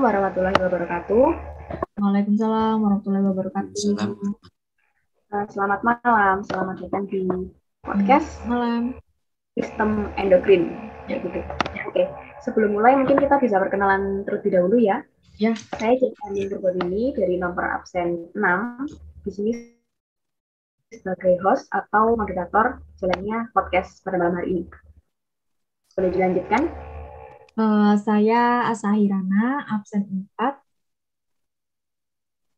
Assalamualaikum warahmatullahi wabarakatuh. Waalaikumsalam warahmatullahi wabarakatuh. Salam. Selamat malam, selamat datang di podcast Malam. Sistem Endokrin. Ya, gitu. Oke, sebelum mulai mungkin kita bisa perkenalan terlebih dahulu ya. Ya. Saya Jani Purwodini dari nomor absen 6. Di sini sebagai host atau moderator jalannya podcast pada malam hari ini. Boleh dilanjutkan? Saya Asahirana, absen 4,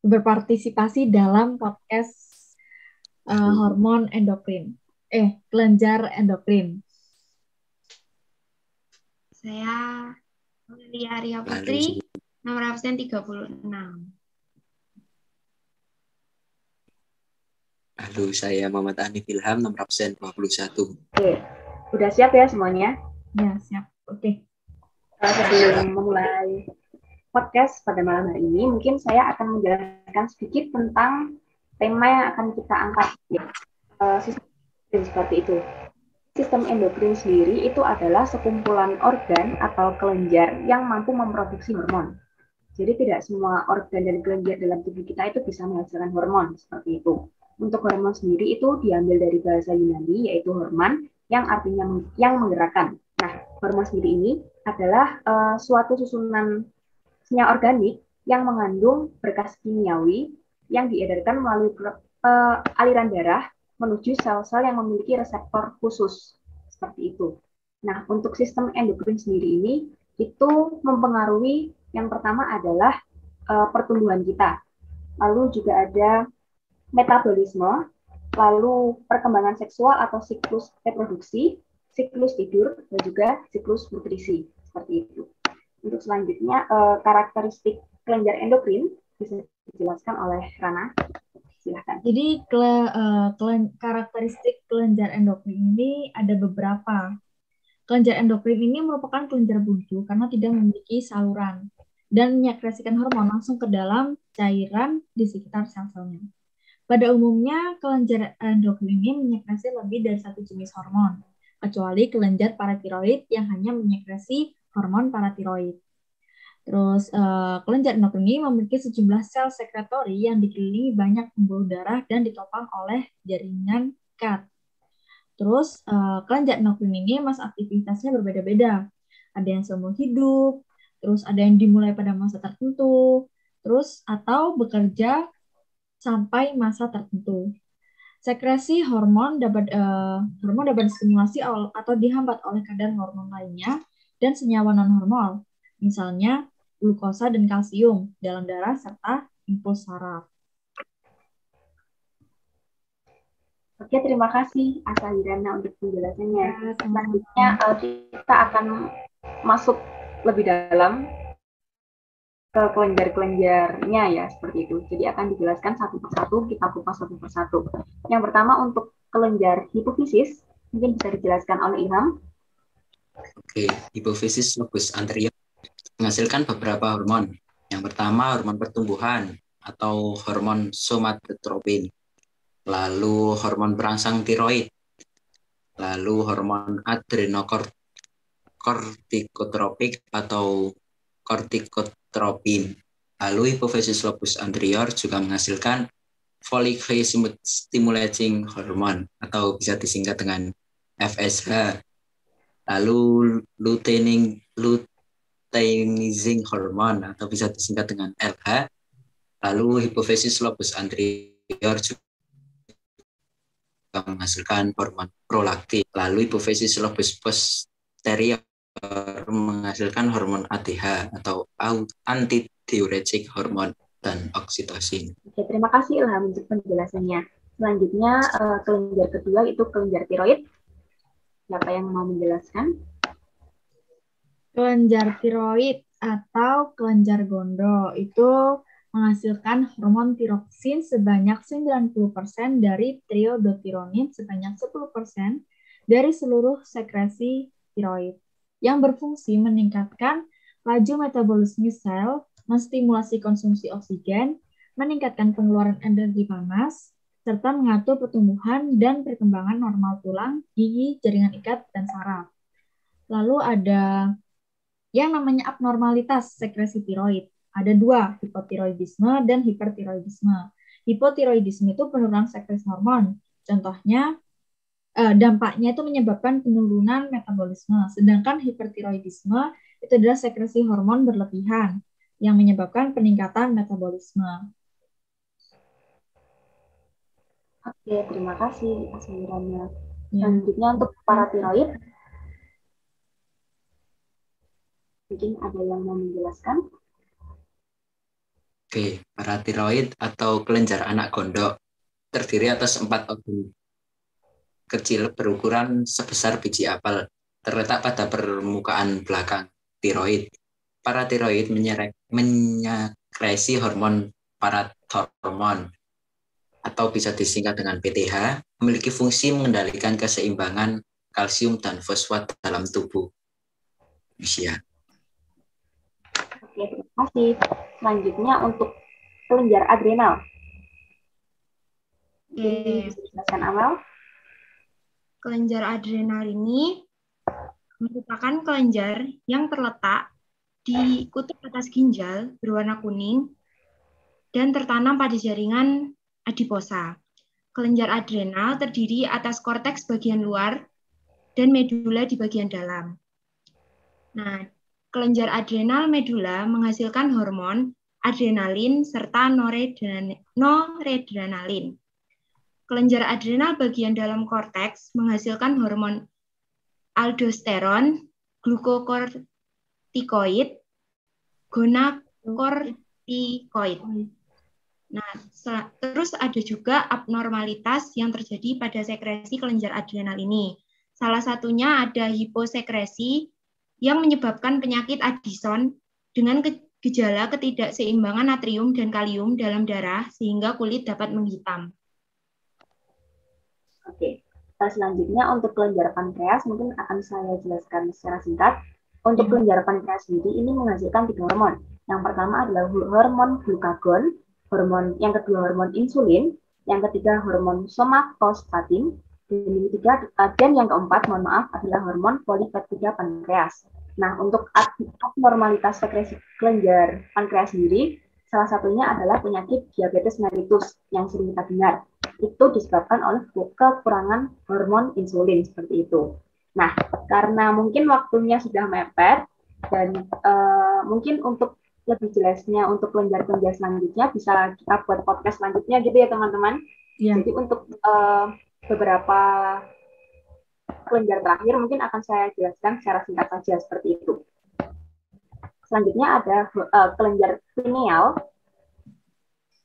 berpartisipasi dalam podcast hormon endokrin. Kelenjar endokrin. Saya Lilia Arya Putri, nomor absen 36. Halo, saya Muhammad Hanif Ilham, nomor absen 21. Oke, udah siap ya semuanya? Ya, siap. Oke. Sebelum memulai podcast pada malam hari ini, mungkin saya akan menjelaskan sedikit tentang tema yang akan kita angkat. Sistem endokrin seperti itu. Sistem endokrin sendiri itu adalah sekumpulan organ atau kelenjar yang mampu memproduksi hormon. Jadi tidak semua organ dan kelenjar dalam tubuh kita itu bisa menghasilkan hormon seperti itu. Untuk hormon sendiri itu diambil dari bahasa Yunani, yaitu hormon, yang artinya yang menggerakkan. Nah, hormon sendiri ini adalah suatu susunan senyawa organik yang mengandung berkas kimiawi yang diedarkan melalui aliran darah menuju sel-sel yang memiliki reseptor khusus. Seperti itu. Nah, untuk sistem endokrin sendiri ini, itu mempengaruhi yang pertama adalah pertumbuhan kita. Lalu juga ada metabolisme, lalu perkembangan seksual atau siklus reproduksi, siklus tidur, dan juga siklus nutrisi. Seperti itu. Untuk selanjutnya, karakteristik kelenjar endokrin bisa dijelaskan oleh Rana. Silahkan. Jadi karakteristik kelenjar endokrin ini ada beberapa. Kelenjar endokrin ini merupakan kelenjar buntu karena tidak memiliki saluran dan menyekresikan hormon langsung ke dalam cairan di sekitar sel-selnya. Pada umumnya, kelenjar endokrin ini menyekresi lebih dari satu jenis hormon, kecuali kelenjar paratiroid yang hanya menyekresi hormon paratiroid. Terus, kelenjar endokrin ini memiliki sejumlah sel sekretori yang dikelilingi banyak pembuluh darah dan ditopang oleh jaringan kat. Terus, kelenjar endokrin ini masa aktivitasnya berbeda-beda. Ada yang seumur hidup, terus ada yang dimulai pada masa tertentu, terus atau bekerja sampai masa tertentu. Sekresi hormon dapat distimulasi atau dihambat oleh kadar hormon lainnya dan senyawa non-hormonal, misalnya glukosa dan kalsium dalam darah serta impuls saraf. Oke, terima kasih Asahirana untuk penjelasannya. Ya, selanjutnya kita akan masuk lebih dalam ke kelenjar-kelenjarnya ya, seperti itu. Jadi akan dijelaskan satu persatu, kita kupas satu persatu. Yang pertama untuk kelenjar hipofisis, mungkin bisa dijelaskan oleh Ilham. Oke, hipofisis lobus anterior menghasilkan beberapa hormon. Yang pertama hormon pertumbuhan atau hormon somatotropin, lalu hormon perangsang tiroid, lalu hormon adrenokortikotropik atau kortikotropin. Lalu hipofisis lobus anterior juga menghasilkan follicle stimulating hormone atau bisa disingkat dengan FSH. Lalu luteinizing hormone atau bisa disingkat dengan LH. Lalu hipofisis lobus anterior juga menghasilkan hormon prolaktin. Lalu hipofisis lobus posterior menghasilkan hormon ATH atau antidiuretik hormon dan oksitosin. Oke, terima kasih Ilham untuk penjelasannya. Selanjutnya kelenjar kedua itu kelenjar tiroid. Siapa yang mau menjelaskan? Kelenjar tiroid atau kelenjar gondok itu menghasilkan hormon tiroksin sebanyak 90% dari triodotironin sebanyak 10% dari seluruh sekresi tiroid yang berfungsi meningkatkan laju metabolisme sel, menstimulasi konsumsi oksigen, meningkatkan pengeluaran energi panas, serta mengatur pertumbuhan dan perkembangan normal tulang, gigi, jaringan ikat, dan saraf. Lalu ada yang namanya abnormalitas sekresi tiroid. Ada dua, hipotiroidisme dan hipertiroidisme. Hipotiroidisme itu penurunan sekresi hormon. Contohnya, dampaknya itu menyebabkan penurunan metabolisme. Sedangkan hipertiroidisme itu adalah sekresi hormon berlebihan yang menyebabkan peningkatan metabolisme. Oke, terima kasih atas penjelasannya. Ya. Selanjutnya untuk paratiroid, mungkin ada yang mau menjelaskan? Oke, paratiroid atau kelenjar anak gondok terdiri atas 4 organ kecil berukuran sebesar biji apel, terletak pada permukaan belakang tiroid. Paratiroid menyekresi hormon parathormon atau bisa disingkat dengan PTH, memiliki fungsi mengendalikan keseimbangan kalsium dan fosfat dalam tubuh manusia. Oke, terima kasih. Selanjutnya untuk kelenjar adrenal. Bisa dijelaskan Amal? Kelenjar adrenal ini merupakan kelenjar yang terletak di kutub atas ginjal berwarna kuning dan tertanam pada jaringan adiposa. Kelenjar adrenal terdiri atas korteks bagian luar dan medula di bagian dalam. Nah, kelenjar adrenal medula menghasilkan hormon adrenalin serta noradrenalin. Kelenjar adrenal bagian dalam korteks menghasilkan hormon aldosteron, glukokortikoid, gonakortikoid. Nah, terus ada juga abnormalitas yang terjadi pada sekresi kelenjar adrenal ini. Salah satunya ada hiposekresi yang menyebabkan penyakit Addison dengan gejala ketidakseimbangan natrium dan kalium dalam darah sehingga kulit dapat menghitam. Oke, selanjutnya untuk kelenjar pankreas mungkin akan saya jelaskan secara singkat. Untuk kelenjar pankreas sendiri ini menghasilkan 3 hormon. Yang pertama adalah hormon glukagon, yang kedua hormon insulin, yang ketiga hormon somatostatin, dan yang keempat, mohon maaf, adalah hormon polipeptida pankreas. Nah, untuk abnormalitas sekresi kelenjar pankreas sendiri, salah satunya adalah penyakit diabetes mellitus yang sering kita dengar. Itu disebabkan oleh kekurangan hormon insulin seperti itu. Nah, karena mungkin waktunya sudah mepet dan mungkin untuk lebih jelasnya untuk kelenjar-kelenjar selanjutnya bisa kita buat podcast selanjutnya gitu ya teman-teman. Ya. Jadi untuk beberapa kelenjar terakhir mungkin akan saya jelaskan secara singkat saja seperti itu. Selanjutnya ada kelenjar pineal,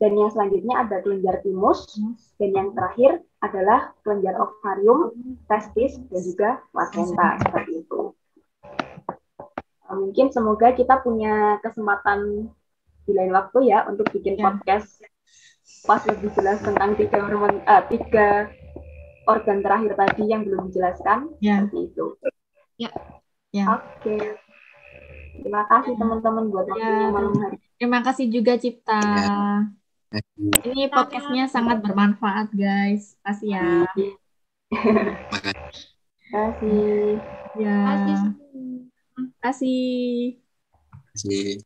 dan yang selanjutnya ada kelenjar timus, dan yang terakhir adalah kelenjar ovarium, testis, dan juga placenta seperti itu. Mungkin semoga kita punya kesempatan di lain waktu ya untuk bikin podcast pas lebih jelas tentang 3 organ terakhir tadi yang belum dijelaskan seperti itu. Oke. Terima kasih teman-teman buat waktunya malam hari. Terima kasih juga Cipta. Ini podcastnya sangat bermanfaat guys. Kasih ya. Terima kasih. Ya. Kasih. Kasih.